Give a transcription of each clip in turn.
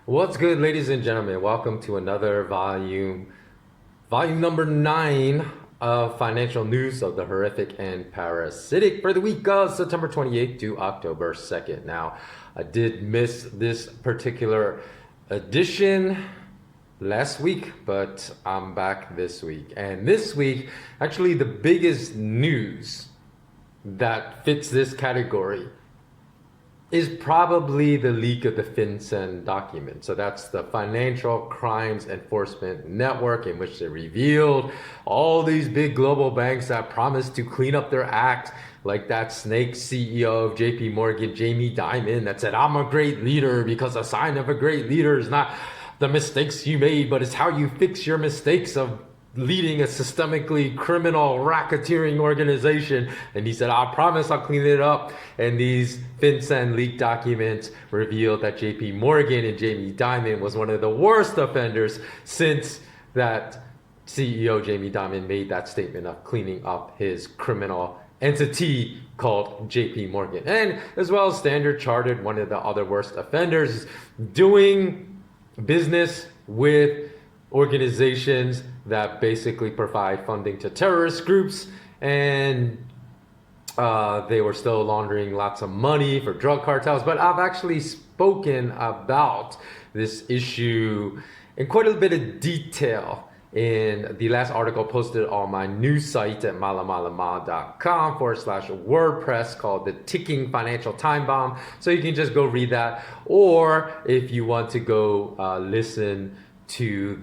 What's good, ladies and gentlemen? Welcome to another volume number 9 of financial news of the horrific and parasitic for the week of September 28th to October 2nd. Now, I did miss this particular edition last week, but I'm back this week. And this week, actually, the biggest news that fits this category is probably the leak of the FinCEN document. So that's the Financial Crimes Enforcement Network, in which they revealed all these big global banks that promised to clean up their act, like that snake CEO of JP Morgan, Jamie Dimon, that said, "I'm a great leader because a sign of a great leader is not the mistakes you made, but it's how you fix your mistakes of leading a systemically criminal racketeering organization." And he said, "I promise I'll clean it up." And these FinCEN Leak documents revealed that JP Morgan and Jamie Dimon was one of the worst offenders since that CEO Jamie Dimon made that statement of cleaning up his criminal entity called JP Morgan. And as well as Standard Chartered, one of the other worst offenders, doing business with organizations that basically provide funding to terrorist groups, and they were still laundering lots of money for drug cartels. But I've actually spoken about this issue in quite a bit of detail in the last article posted on my news site at malamalama.com/WordPress called The Ticking Financial Time Bomb. So you can just go read that. Or if you want to go listen to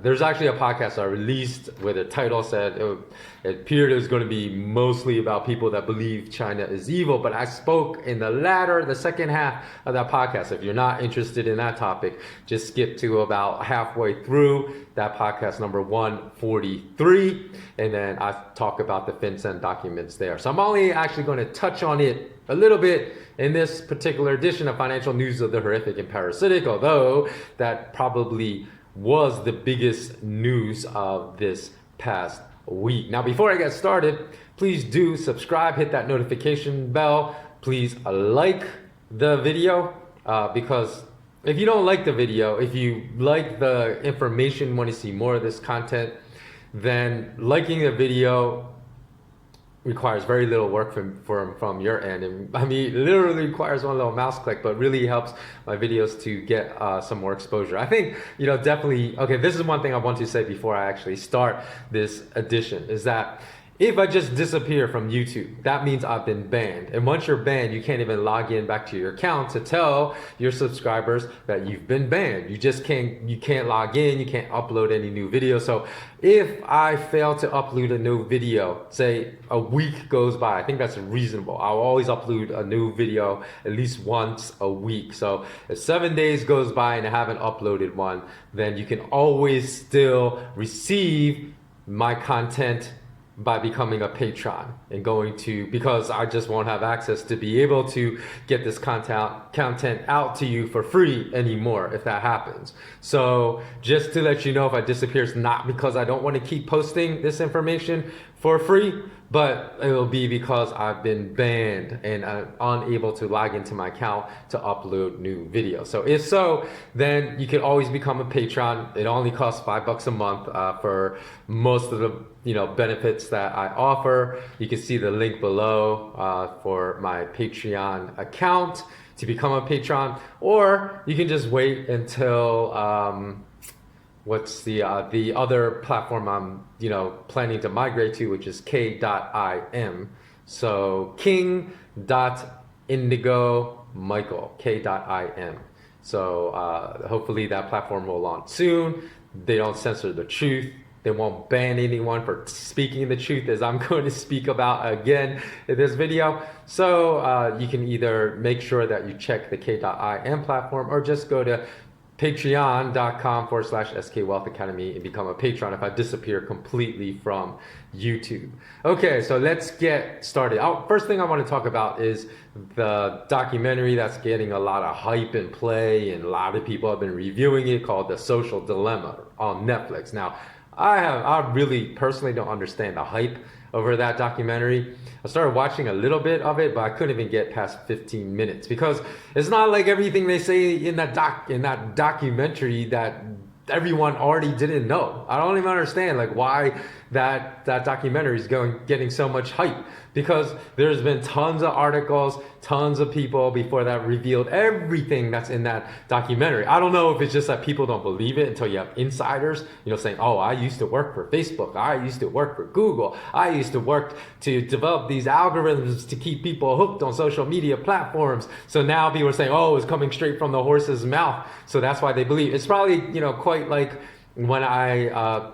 there's actually a podcast I released where the title said it appeared it was going to be mostly about people that believe China is evil, but I spoke in the second half of that podcast. If you're not interested in that topic, just skip to about halfway through that podcast, number 143, and then I talk about the FinCEN documents there. So I'm only actually going to touch on it a little bit in this particular edition of Financial News of the Horrific and Parasitic, although that probably was the biggest news of this past week. Now, before I get started, please do subscribe, hit that notification bell. Please like the video because if you don't like the video, if you like the information, want to see more of this content, then liking the video requires very little work from your end. And I mean, it literally requires one little mouse click, but really helps my videos to get some more exposure. I think, definitely, okay, this is one thing I want to say before I actually start this edition, is that if I just disappear from YouTube, that means I've been banned. And once you're banned, you can't even log in back to your account to tell your subscribers that you've been banned. You can't log in, you can't upload any new videos. So if I fail to upload a new video, say a week goes by, I think that's reasonable. I'll always upload a new video at least once a week. So if 7 days goes by and I haven't uploaded one, then you can always still receive my content by becoming a patron and because I just won't have access to be able to get this content out to you for free anymore if that happens. So just to let you know, if I disappear, it's not because I don't want to keep posting this information for free, but it will be because I've been banned and I'm unable to log into my account to upload new videos. So if so, then you can always become a patron. It only costs $5 a month for most of the benefits that I offer. You can see the link below for my Patreon account to become a patron, or you can just wait until what's the other platform I'm planning to migrate to, which is K.im. So King.Indigo Michael, K.im. So hopefully that platform will launch soon. They don't censor the truth. They won't ban anyone for speaking the truth, as I'm going to speak about again in this video. So you can either make sure that you check the K.im platform, or just go to patreon.com/skwealthacademy and become a patron if I disappear completely from YouTube. Okay, so let's get started. First thing I want to talk about is the documentary that's getting a lot of hype and play, and a lot of people have been reviewing it, called The Social Dilemma on Netflix. Now, I really personally don't understand the hype over that documentary. I started watching a little bit of it, but I couldn't even get past 15 minutes because it's not like everything they say in that documentary that everyone already didn't know. I don't even understand like why that documentary is getting so much hype, because there's been tons of articles, tons of people before that revealed everything that's in that documentary. I don't know if it's just that people don't believe it until you have insiders, saying, oh, I used to work for Facebook, I used to work for Google, I used to work to develop these algorithms to keep people hooked on social media platforms. So now people are saying, oh, it's coming straight from the horse's mouth. So that's why they believe. It's probably, quite like when I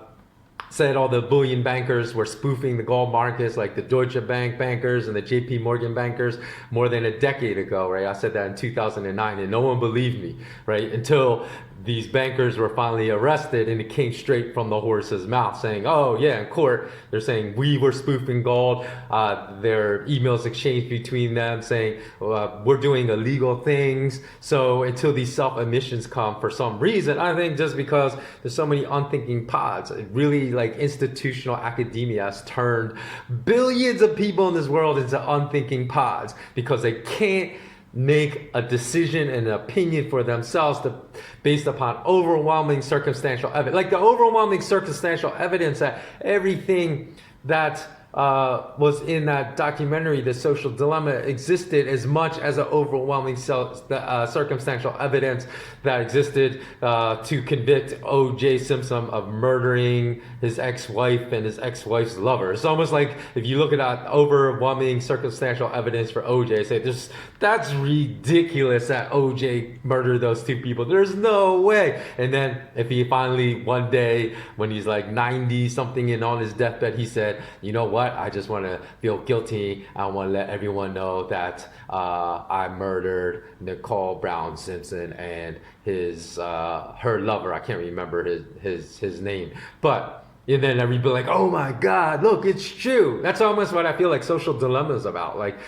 said all the bullion bankers were spoofing the gold markets, like the Deutsche Bank bankers and the JP Morgan bankers more than a decade ago, right? I said that in 2009 and no one believed me, right? Until these bankers were finally arrested and it came straight from the horse's mouth saying, oh yeah, in court, they're saying we were spoofing gold. Their emails exchanged between them saying we're doing illegal things. So until these self-admissions come for some reason, I think just because there's so many unthinking pods, it really like institutional academia has turned billions of people in this world into unthinking pods because they can't make a decision and an opinion for themselves based upon overwhelming circumstantial evidence. Like the overwhelming circumstantial evidence that everything that was in that documentary, The Social Dilemma, existed as much as an overwhelming circumstantial evidence that existed to convict O.J. Simpson of murdering his ex-wife and his ex-wife's lover. It's almost like if you look at that overwhelming circumstantial evidence for O.J., say, that's ridiculous that O.J. murdered those two people. There's no way. And then if he finally one day, when he's like 90 something and on his deathbed, he said, you know what? I just want to feel guilty. I want to let everyone know that I murdered Nicole Brown Simpson and her lover. I can't remember his name, but and then everybody like, oh my God, look, it's true. That's almost what I feel like Social Dilemma is about. Like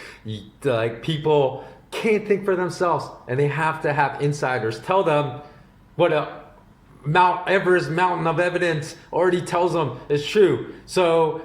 people can't think for themselves, and they have to have insiders tell them what a Mount Everest mountain of evidence already tells them is true. So,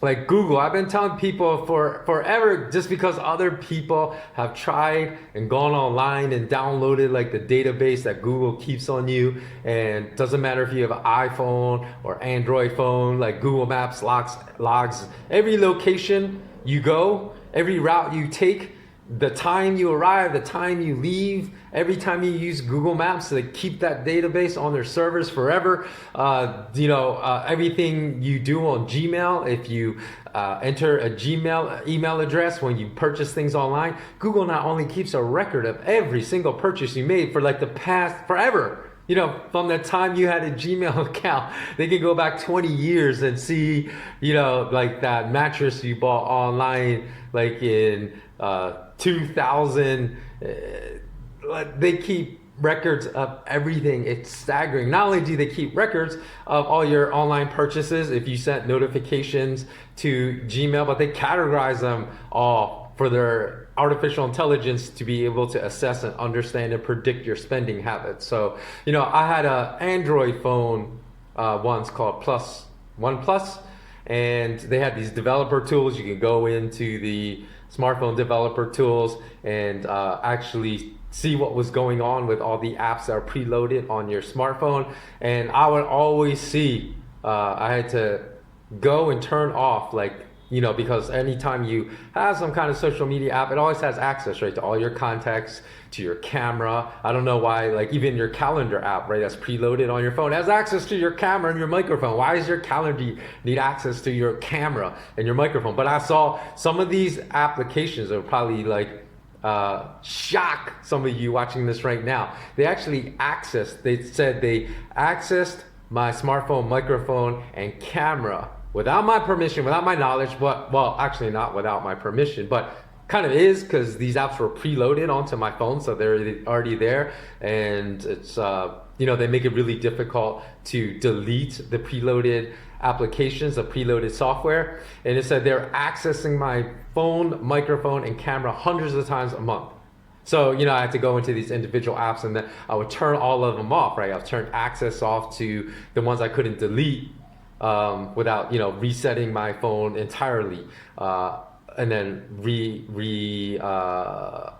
like Google, I've been telling people for forever, just because other people have tried and gone online and downloaded like the database that Google keeps on you, and doesn't matter if you have an iPhone or Android phone, like Google Maps logs every location you go, every route you take, the time you arrive, the time you leave, every time you use Google Maps, they keep that database on their servers forever. Everything you do on Gmail, if you enter a Gmail email address when you purchase things online, Google not only keeps a record of every single purchase you made for like the past forever. From the time you had a Gmail account, they can go back 20 years and see, like that mattress you bought online, like in 2000. They keep records of everything. It's staggering. Not only do they keep records of all your online purchases if you sent notifications to Gmail, but they categorize them all for their artificial intelligence to be able to assess and understand and predict your spending habits. So, I had an Android phone once called OnePlus, and they had these developer tools. You can go into the smartphone developer tools and actually see what was going on with all the apps that are preloaded on your smartphone. And I would always see, I had to go and turn off, because anytime you have some kind of social media app, it always has access, right, to all your contacts, to your camera. I don't know why, even your calendar app, right, that's preloaded on your phone, has access to your camera and your microphone. Why does your calendar need access to your camera and your microphone? But I saw some of these applications that would probably shock some of you watching this right now. They said they accessed my smartphone, microphone, and camera without my permission, without my knowledge, well, actually not without my permission, but kind of is, because these apps were preloaded onto my phone, so they're already there, and it's they make it really difficult to delete the preloaded applications, the preloaded software. And it said they're accessing my phone, microphone, and camera hundreds of times a month. So, I had to go into these individual apps, and then I would turn all of them off, right? I would turn access off to the ones I couldn't delete, without resetting my phone entirely. And then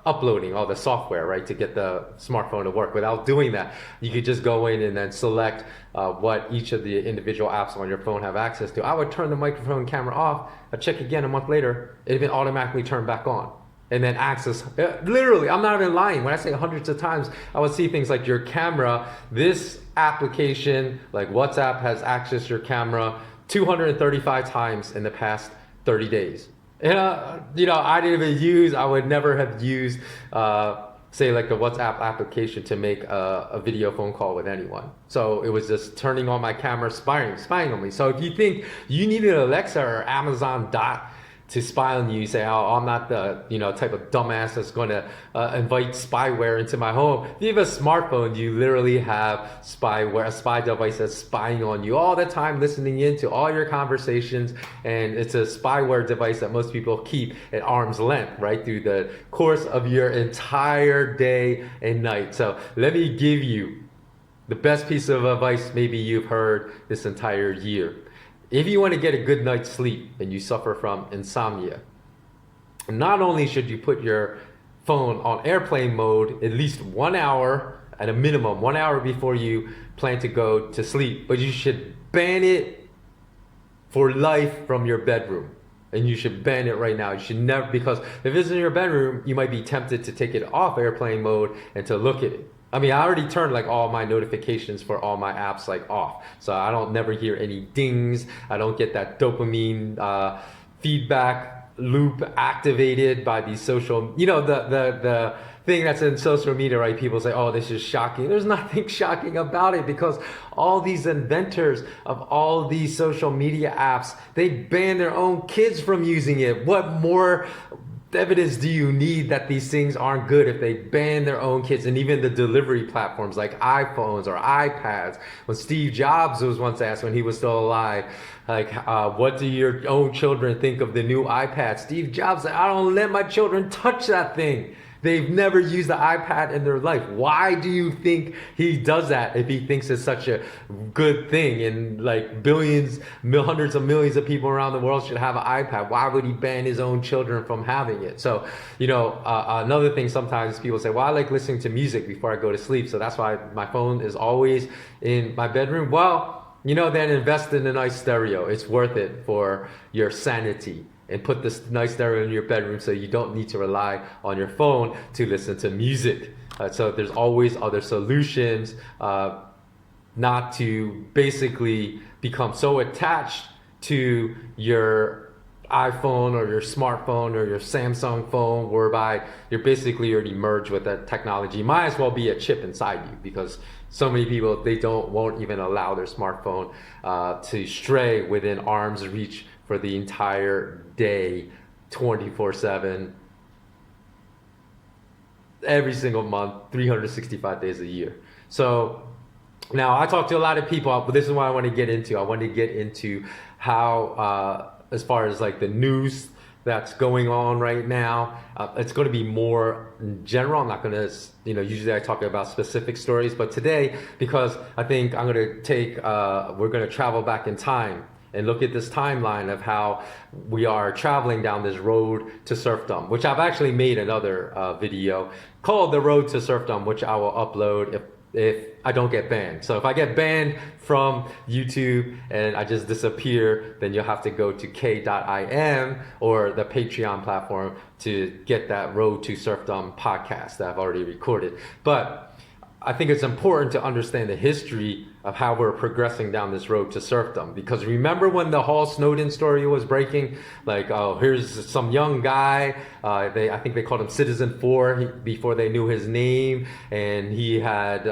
uploading all the software, right, to get the smartphone to work. Without doing that, you could just go in and then select what each of the individual apps on your phone have access to. I would turn the microphone and camera off. I'd check again a month later. It'd been automatically turned back on. And then access, literally, I'm not even lying. When I say hundreds of times, I would see things like your camera, this application, like WhatsApp has accessed your camera 235 times in the past 30 days. And, I would never have used, say like the WhatsApp application to make a video phone call with anyone. So it was just turning on my camera, spying on me. So if you think you need an Alexa or Amazon Dot to spy on you, you say, oh, I'm not the type of dumbass that's going to invite spyware into my home. If you have a smartphone, you literally have spyware, a spy device that's spying on you all the time, listening into all your conversations, and it's a spyware device that most people keep at arm's length, right, through the course of your entire day and night. So let me give you the best piece of advice maybe you've heard this entire year. If you want to get a good night's sleep and you suffer from insomnia, not only should you put your phone on airplane mode at least 1 hour, at a minimum 1 hour before you plan to go to sleep, but you should ban it for life from your bedroom. And you should ban it right now. You should never, because if it's in your bedroom, you might be tempted to take it off airplane mode and to look at it. I mean, I already turned like all my notifications for all my apps like off. So I don't never hear any dings. I don't get that dopamine feedback loop activated by these social, the thing that's in social media, right? People say, oh, this is shocking. There's nothing shocking about it, because all these inventors of all these social media apps, they ban their own kids from using it. What more evidence do you need that these things aren't good if they ban their own kids? And even the delivery platforms like iPhones or iPads. When Steve Jobs was once asked, when he was still alive, like, what do your own children think of the new iPad? Steve Jobs said, I don't let my children touch that thing. They've never used the iPad in their life. Why do you think he does that if he thinks it's such a good thing and like billions, hundreds of millions of people around the world should have an iPad? Why would he ban his own children from having it? So, another thing, sometimes people say, well, I like listening to music before I go to sleep, so that's why my phone is always in my bedroom. Well, then invest in a nice stereo. It's worth it for your sanity. And put this nice stereo in your bedroom so you don't need to rely on your phone to listen to music. So there's always other solutions, not to basically become so attached to your iPhone or your smartphone or your Samsung phone, whereby you're basically already merged with that technology. Might as well be a chip inside you, because so many people, they won't even allow their smartphone to stray within arm's reach for the entire day, 24/7, every single month, 365 days a year. So now I talk to a lot of people, but this is what I want to get into. I want to get into how, as far as like the news that's going on right now, it's going to be more general. I'm not going to, usually I talk about specific stories, but today, because I think I'm going to we're going to travel back in time and look at this timeline of how we are traveling down this road to serfdom, which I've actually made another video called The Road to Serfdom, which I will upload if I don't get banned. So if I get banned from YouTube and I just disappear, then you'll have to go to k.im or the Patreon platform to get that Road to Serfdom podcast that I've already recorded. But I think it's important to understand the history of how we're progressing down this road to serfdom. Because remember when the Hall Snowden story was breaking? Like, oh, here's some young guy, I think they called him Citizen 4 before they knew his name. And he had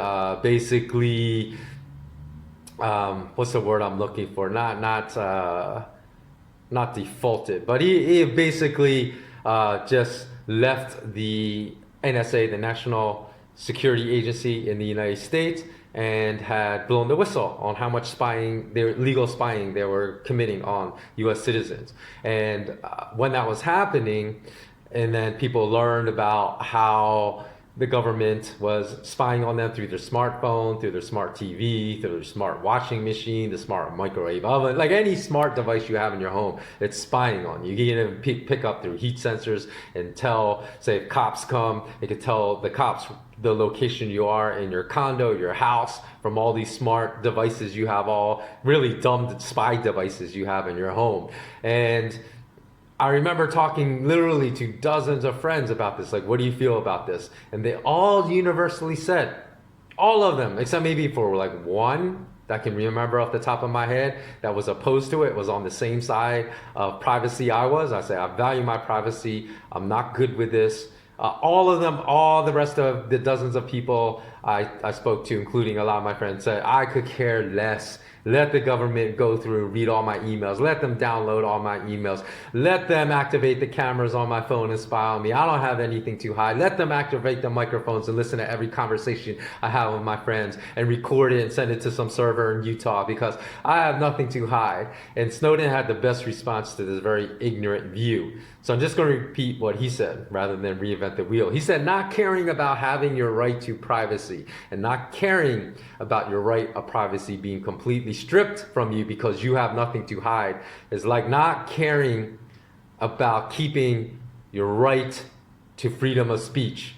basically, what's the word I'm looking for? Not defaulted, but he basically just left the NSA, the National Security Agency in the United States, and had blown the whistle on how much legal spying they were committing on US citizens. And when that was happening, and then people learned about how the government was spying on them through their smartphone, through their smart TV, through their smart washing machine, the smart microwave oven, like any smart device you have in your home, it's spying on you. You can even pick up through heat sensors and tell, say if cops come, it could tell the cops the location you are in your condo, your house, from all these smart devices you have, all really dumb spy devices you have in your home. And I remember talking literally to dozens of friends about this, like, what do you feel about this? And they all universally said, all of them, except maybe for like one that I can remember off the top of my head that was opposed to it, was on the same side of privacy I was. I say, I value my privacy. I'm not good with this. All of them, all the rest of the dozens of people I spoke to, including a lot of my friends, said, I could care less. Let the government go through, read all my emails. Let them download all my emails. Let them activate the cameras on my phone and spy on me. I don't have anything to hide. Let them activate the microphones and listen to every conversation I have with my friends and record it and send it to some server in Utah because I have nothing to hide. And Snowden had the best response to this very ignorant view. So I'm just going to repeat what he said rather than reinvent the wheel. He said, not caring about having your right to privacy and not caring about your right of privacy being completely stripped from you because you have nothing to hide is like not caring about keeping your right to freedom of speech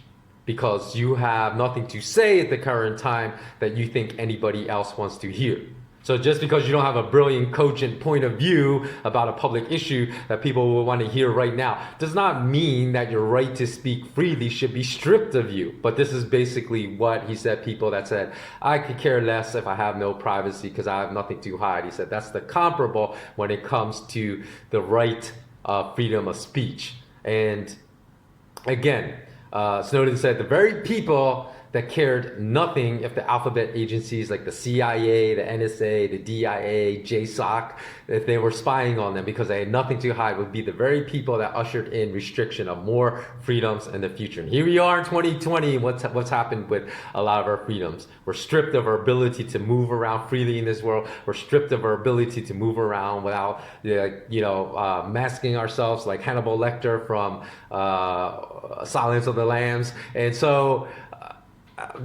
because you have nothing to say at the current time that you think anybody else wants to hear. So just because you don't have a brilliant, cogent point of view about a public issue that people will want to hear right now does not mean that your right to speak freely should be stripped of you. But this is basically what he said, people that said, I could care less if I have no privacy because I have nothing to hide. He said that's the comparable when it comes to the right of freedom of speech. And again, Snowden said the very people that cared nothing if the alphabet agencies like the CIA, the NSA, the DIA, JSOC, if they were spying on them because they had nothing to hide, would be the very people that ushered in restriction of more freedoms in the future. And here we are in 2020, what's happened with a lot of our freedoms. We're stripped of our ability to move around freely in this world. We're stripped of our ability to move around without, masking ourselves like Hannibal Lecter from Silence of the Lambs. And so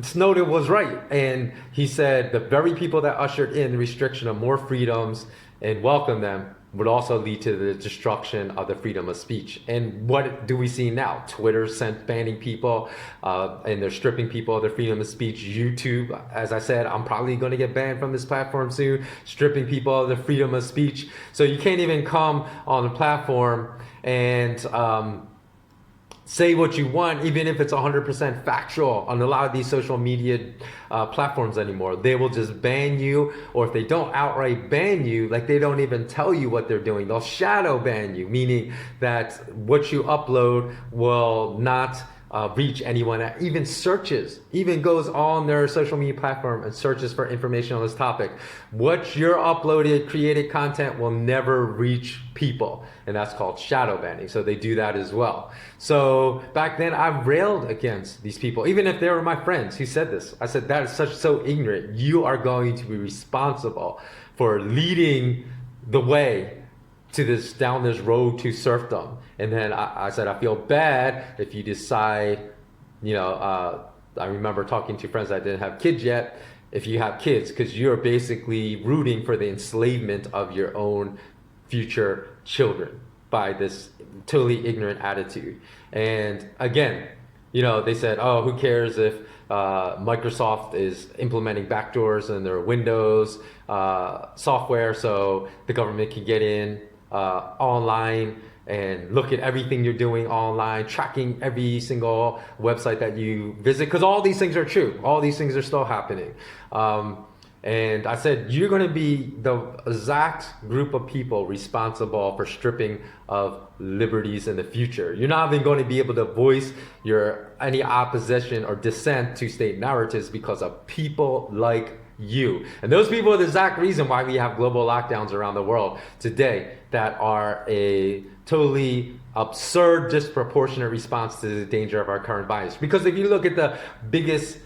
Snowden was right, and he said the very people that ushered in the restriction of more freedoms and welcomed them would also lead to the destruction of the freedom of speech. And what do we see now? Twitter banning people, and they're stripping people of their freedom of speech. YouTube, as I said, I'm probably going to get banned from this platform soon, stripping people of their freedom of speech. So you can't even come on the platform and say what you want, even if it's 100% factual on a lot of these social media platforms anymore. They will just ban you, or if they don't outright ban you, like they don't even tell you what they're doing. They'll shadow ban you, meaning that what you upload will not reach anyone that even searches, even goes on their social media platform and searches for information on this topic. What your uploaded, created content will never reach people, and that's called shadow banning. So they do that as well. So back then I railed against these people, even if they were my friends who said this. I said, that is so ignorant. You are going to be responsible for leading the way to down this road to serfdom. And then I said, I feel bad if you decide, I remember talking to friends that didn't have kids yet, if you have kids, because you're basically rooting for the enslavement of your own future children by this totally ignorant attitude. And again, they said, oh, who cares if Microsoft is implementing backdoors in their Windows software so the government can get in online and look at everything you're doing online, tracking every single website that you visit, because all these things are true. All these things are still happening. And I said, you're going to be the exact group of people responsible for stripping of liberties in the future. You're not even going to be able to voice any opposition or dissent to state narratives because of people like you. And those people are the exact reason why we have global lockdowns around the world today that are a totally absurd, disproportionate response to the danger of our current virus. Because if you look at the biggest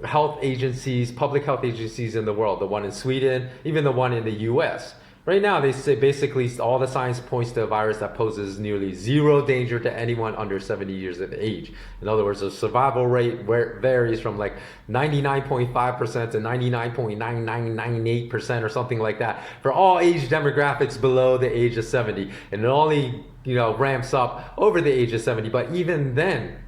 health agencies, public health agencies in the world, the one in Sweden, even the one in the US, Right now, they say basically all the science points to a virus that poses nearly zero danger to anyone under 70 years of age. In other words, the survival rate varies from like 99.5% to 99.9998% or something like that for all age demographics below the age of 70. And it only, ramps up over the age of 70. But even then,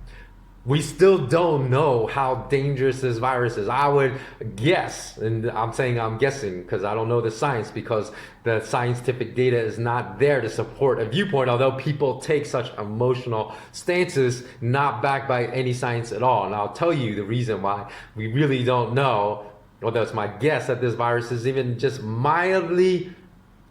we still don't know how dangerous this virus is. I would guess, and I'm saying I'm guessing because I don't know the science, because the scientific data is not there to support a viewpoint, although people take such emotional stances not backed by any science at all. And I'll tell you the reason why we really don't know, although it's my guess that this virus is even just mildly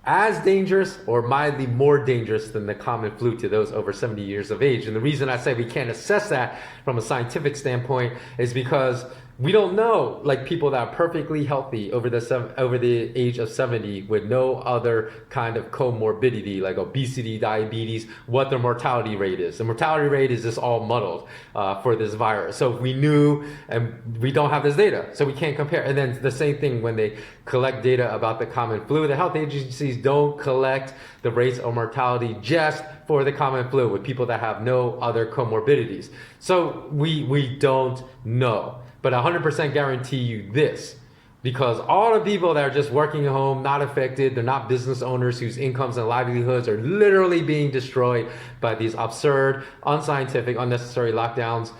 as dangerous or mildly more dangerous than the common flu to those over 70 years of age. And the reason I say we can't assess that from a scientific standpoint is because we don't know, like people that are perfectly healthy over the age of 70 with no other kind of comorbidity like obesity, diabetes, what their mortality rate is. The mortality rate is just all muddled for this virus. So if we knew, and we don't have this data, so we can't compare. And then the same thing when they collect data about the common flu, the health agencies don't collect the rates of mortality just for the common flu with people that have no other comorbidities. So we don't know. But 100% guarantee you this, because all the people that are just working at home, not affected, they're not business owners whose incomes and livelihoods are literally being destroyed by these absurd, unscientific, unnecessary lockdowns.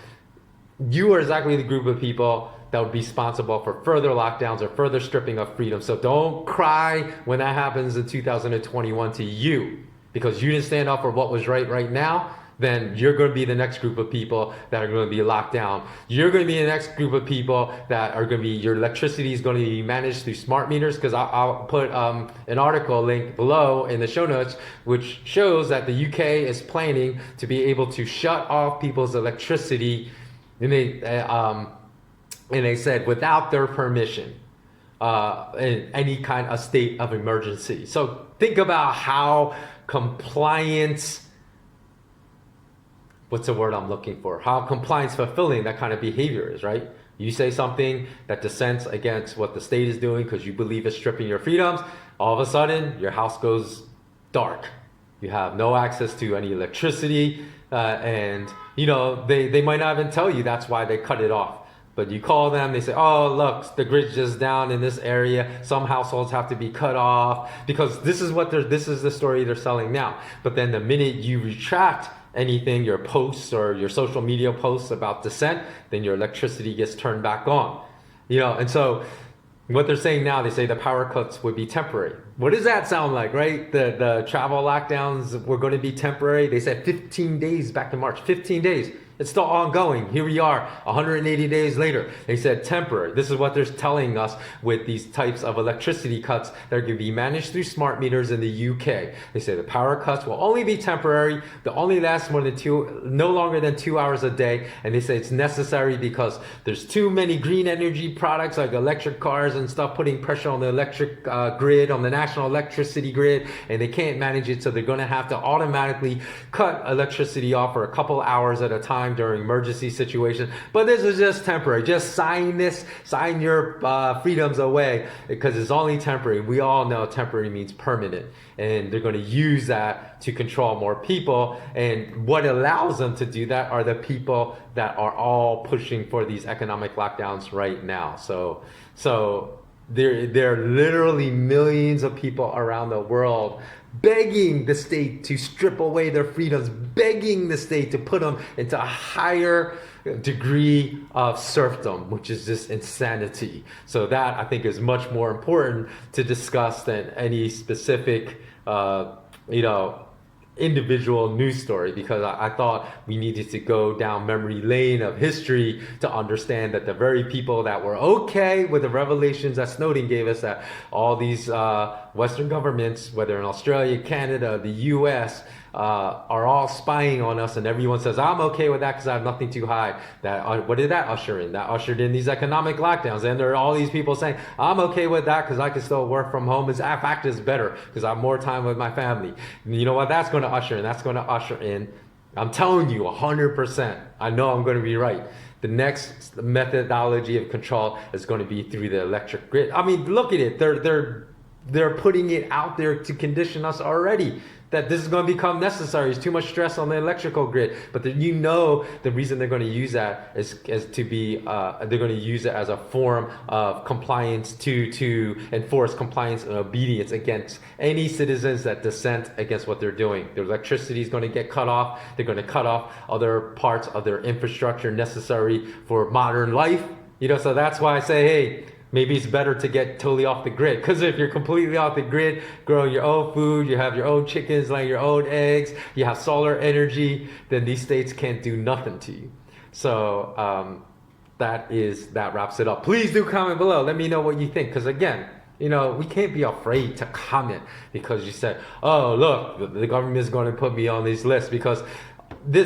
You are exactly the group of people that would be responsible for further lockdowns or further stripping of freedom. So don't cry when that happens in 2021 to you, because you didn't stand up for what was right now. Then you're going to be the next group of people that are going to be locked down. You're going to be the next group of people that are going to be, your electricity is going to be managed through smart meters, because I'll put an article link below in the show notes, which shows that the UK is planning to be able to shut off people's electricity, and they said without their permission, in any kind of state of emergency. So think about how compliance, what's the word I'm looking for? How compliance fulfilling that kind of behavior is, right? You say something that dissents against what the state is doing because you believe it's stripping your freedoms, all of a sudden your house goes dark. You have no access to any electricity, and they might not even tell you that's why they cut it off. But you call them, they say, oh, look, the grid's just down in this area. Some households have to be cut off, because this is the story they're selling now. But then the minute you retract anything, your posts or your social media posts about dissent, then your electricity gets turned back on. And so what they're saying now, they say the power cuts would be temporary. What does that sound like, right? The travel lockdowns were going to be temporary. They said 15 days back in March, 15 days. It's still ongoing. Here we are, 180 days later. They said temporary. This is what they're telling us with these types of electricity cuts that are going to be managed through smart meters in the UK. They say the power cuts will only be temporary. They'll only last no longer than 2 hours a day. And they say it's necessary because there's too many green energy products like electric cars and stuff putting pressure on the electric grid, on the national electricity grid, and they can't manage it. So they're going to have to automatically cut electricity off for a couple hours at a time during emergency situations. But this is just temporary. Just sign your freedoms away, because it's only temporary. We all know temporary means permanent, and they're going to use that to control more people. And what allows them to do that are the people that are all pushing for these economic lockdowns right now. So there are literally millions of people around the world begging the state to strip away their freedoms, begging the state to put them into a higher degree of serfdom, which is just insanity. So that, I think, is much more important to discuss than any specific, individual news story, because I thought we needed to go down memory lane of history to understand that the very people that were okay with the revelations that Snowden gave us, that all these Western governments, whether in Australia, Canada, the US, are all spying on us, and everyone says, I'm okay with that because I have nothing to hide. What did that usher in? That ushered in these economic lockdowns, and there are all these people saying, I'm okay with that because I can still work from home. In fact, it's better because I have more time with my family. And you know what that's going to usher in? That's going to usher in, I'm telling you 100%, I know I'm going to be right, the next methodology of control is going to be through the electric grid. I mean, look at it. They're they're putting it out there to condition us already that this is going to become necessary. It's too much stress on the electrical grid. But the reason they're going to use that is to be they're going to use it as a form of compliance to enforce compliance and obedience against any citizens that dissent against what they're doing. Their electricity is going to get cut off. They're going to cut off other parts of their infrastructure necessary for modern life. So that's why I say, hey, maybe it's better to get totally off the grid. Because if you're completely off the grid, growing your own food, you have your own chickens, laying your own eggs, you have solar energy, then these states can't do nothing to you. So that wraps it up. Please do comment below. Let me know what you think. Because again, we can't be afraid to comment because you said, oh, look, the government is going to put me on these lists. Because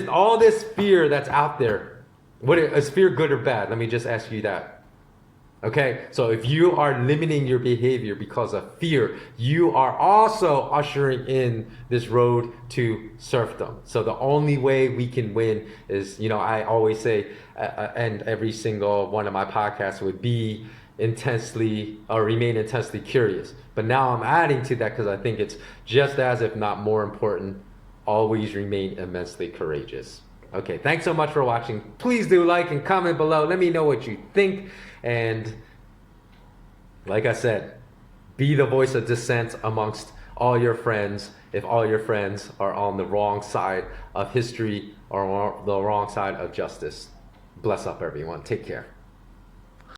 all this fear that's out there, is fear good or bad? Let me just ask you that. Okay, so if you are limiting your behavior because of fear, you are also ushering in this road to serfdom. So the only way we can win is, I always say, and every single one of my podcasts would be remain intensely curious. But now I'm adding to that because I think it's just as, if not more important, always remain immensely courageous. Okay, thanks so much for watching. Please do like and comment below. Let me know what you think. And like I said, be the voice of dissent amongst all your friends if all your friends are on the wrong side of history or the wrong side of justice. Bless up, everyone. Take care.